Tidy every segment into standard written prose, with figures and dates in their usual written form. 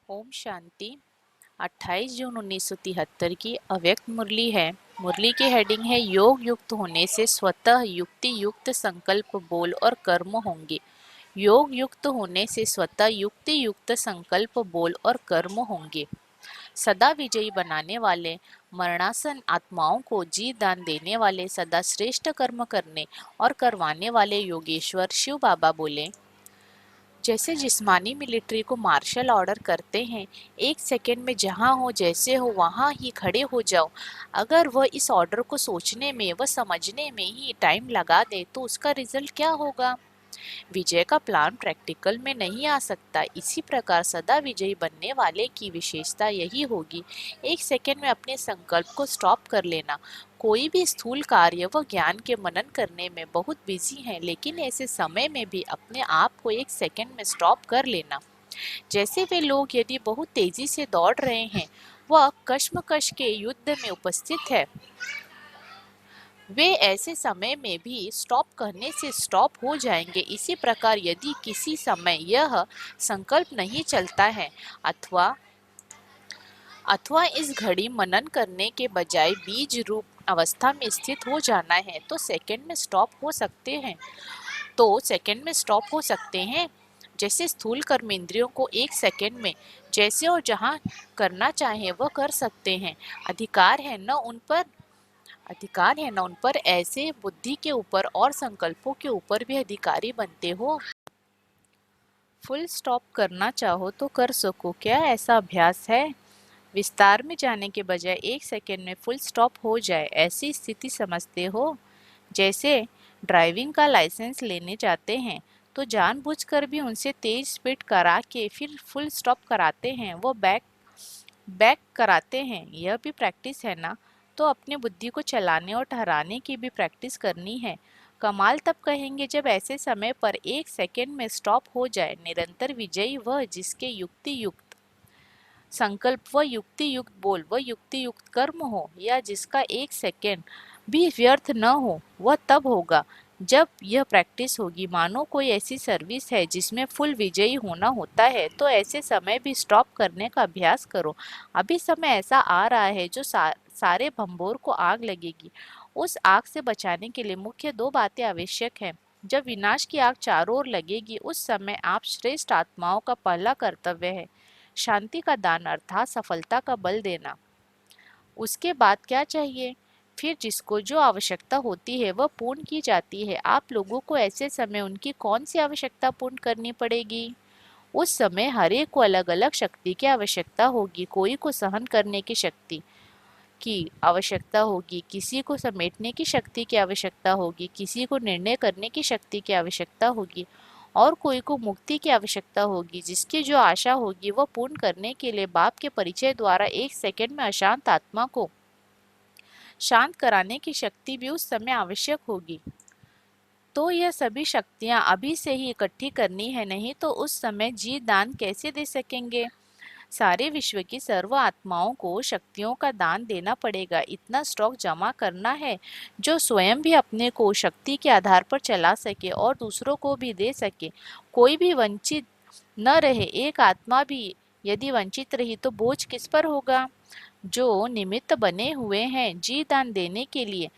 ओम शांति। 28 जून 1973 की अव्यक्त मुरली है। मुरली की हेडिंग है योग युक्त होने से स्वतः युक्ति युक्त संकल्प बोल और कर्म होंगे। योग युक्त होने से स्वतः युक्ति युक्त संकल्प बोल और कर्म होंगे। सदा विजयी बनाने वाले मरणासन आत्माओं को जीत दान देने वाले सदा श्रेष्ठ कर्म करने और करवाने वाले योगेश्वर शिव बाबा बोले, जैसे जिस्मानी मिलिट्री को मार्शल ऑर्डर करते हैं, एक सेकेंड में जहां हो जैसे हो वहां ही खड़े हो जाओ। अगर वह इस ऑर्डर को सोचने में व समझने में ही टाइम लगा दे तो उसका रिजल्ट क्या होगा। विजय का प्लान प्रैक्टिकल में नहीं आ सकता। इसी प्रकार सदा विजयी बनने वाले की विशेषता यही होगी, एक सेकेंड में अपने संकल्प को स्टॉप कर लेना। कोई भी स्थूल कार्य व ज्ञान के मनन करने में बहुत बिजी है, लेकिन ऐसे समय में भी अपने आप को एक सेकेंड में स्टॉप कर लेना। जैसे वे लोग यदि बहुत तेजी से दौड़ रहे हैं, वह कश्मकश के युद्ध में उपस्थित है, वे ऐसे समय में भी स्टॉप करने से स्टॉप हो जाएंगे। इसी प्रकार यदि किसी समय यह संकल्प नहीं चलता है अथवा अथवा इस घड़ी मनन करने के बजाय बीज रूप अवस्था में स्थित हो जाना है तो सेकंड में स्टॉप हो सकते हैं। जैसे स्थूल कर्म इंद्रियों को एक सेकंड में जैसे और जहां करना चाहे वह कर सकते हैं। अधिकार है न उन पर ऐसे बुद्धि के ऊपर और संकल्पों के ऊपर भी अधिकारी बनते हो। फुल स्टॉप करना चाहो तो कर सको, क्या ऐसा अभ्यास है? विस्तार में जाने के बजाय एक सेकेंड में फुल स्टॉप हो जाए, ऐसी स्थिति समझते हो। जैसे ड्राइविंग का लाइसेंस लेने जाते हैं तो जानबूझकर भी उनसे तेज स्पीड करा के फिर फुल स्टॉप कराते हैं, वो बैक बैक कराते हैं। यह भी प्रैक्टिस है ना। तो अपनी बुद्धि को चलाने और ठहराने की भी प्रैक्टिस करनी है। कमाल तब कहेंगे जब ऐसे समय पर एक सेकेंड में स्टॉप हो जाए। निरंतर विजयी वह जिसके युक्ति युक्त संकल्प व युक्ति युक्त बोल व युक्ति युक्त कर्म हो, या जिसका एक सेकेंड भी व्यर्थ न हो, वह तब होगा जब यह प्रैक्टिस होगी। मानो कोई ऐसी सर्विस है जिसमें फुल विजयी होना होता है, तो ऐसे समय भी स्टॉप करने का अभ्यास करो। अभी समय ऐसा आ रहा है जो सारे भंबोर को आग लगेगी। उस आग से बचाने के लिए मुख्य दो बातें आवश्यक हैं। जब विनाश की आग चारों ओर लगेगी, उस समय आप श्रेष्ठ आत्माओं का पहला कर्तव्य है शांति का दान अर्थात सफलता का बल देना। उसके बाद क्या चाहिए? फिर जिसको जो आवश्यकता होती है वह पूर्ण की जाती है। आप लोगों को ऐसे समय उनकी कौन सी आवश्यकता पूर्ण करनी पड़ेगी? उस समय हर एक को अलग अलग शक्ति की आवश्यकता होगी। कोई को सहन करने की शक्ति की आवश्यकता होगी, किसी को समेटने की शक्ति की आवश्यकता होगी, किसी को निर्णय करने की शक्ति की आवश्यकता होगी और कोई को मुक्ति की आवश्यकता होगी। जिसकी जो आशा होगी वह पूर्ण करने के लिए बाप के परिचय द्वारा एक सेकंड में अशांत आत्मा को शांत कराने की शक्ति भी उस समय आवश्यक होगी। तो यह सभी शक्तियां अभी से ही इकट्ठी करनी है, नहीं तो उस समय जी दान कैसे दे सकेंगे। सारे विश्व की सर्व आत्माओं को शक्तियों का दान देना पड़ेगा। इतना स्टॉक जमा करना है जो स्वयं भी अपने को शक्ति के आधार पर चला सके और दूसरों को भी दे सके। कोई भी वंचित न रहे। एक आत्मा भी यदि वंचित रही तो बोझ किस पर होगा? जो निमित्त बने हुए हैं जी दान देने के लिए,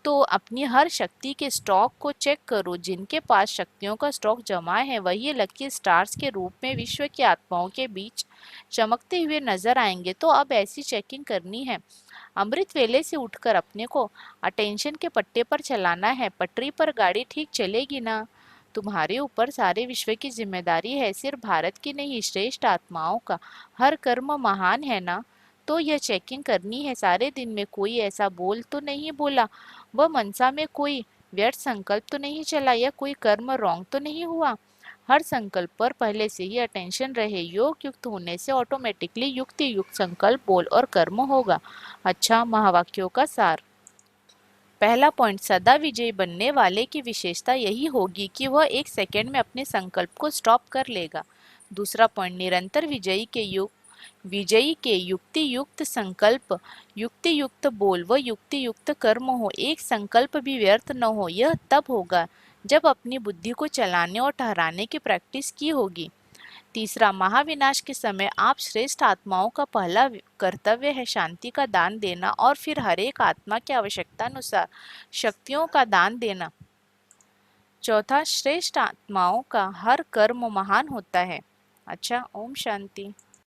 तो अपनी हर शक्ति के स्टॉक को चेक करो। जिनके पास शक्तियों का स्टॉक जमा है वही लकी स्टार्स के रूप में विश्व की आत्माओं के बीच चमकते हुए नजर आएंगे। तो अब ऐसी चेकिंग करनी है। अमृत वेले से उठकर अपने को अटेंशन के पट्टे पर चलाना है। पटरी पर गाड़ी ठीक चलेगी ना? तुम्हारे ऊपर सारे विश्व की जिम्मेदारी है, सिर्फ भारत की नहीं, श्रेष्ठ आत्माओं का। हर कर्म महान है ना? तो यह चेकिंग करनी है। सारे दिन में कोई ऐसा बोल तो नहीं बोला, वह मनसा में कोई व्यर्थ संकल्प तो नहीं चला, या कोई कर्म रॉन्ग तो नहीं हुआ। हर संकल्प पर पहले से ही अटेंशन रहे। योग युक्त होने से ऑटोमेटिकली युक्ति युक्त संकल्प बोल और कर्म होगा। अच्छा, महावाक्यों का सार। पहला पॉइंट, सदा विजयी बनने वाले की विशेषता यही होगी कि वह एक सेकंड में अपने संकल्प को स्टॉप कर लेगा। दूसरा पॉइंट, निरंतर विजयी के युक्ति युक्त संकल्प, युक्ति युक्त बोल व युक्ति युक्त कर्म हो, एक संकल्प भी व्यर्थ न हो। यह तब होगा जब अपनी बुद्धि को चलाने और ठहराने की प्रैक्टिस की होगी। तीसरा, महाविनाश के समय आप श्रेष्ठ आत्माओं का पहला कर्तव्य है शांति का दान देना और फिर हर एक आत्मा की आवश्यकता अनुसार शक्तियों का दान देना। चौथा, श्रेष्ठ आत्माओं का हर कर्म महान होता है। अच्छा, ओम शांति।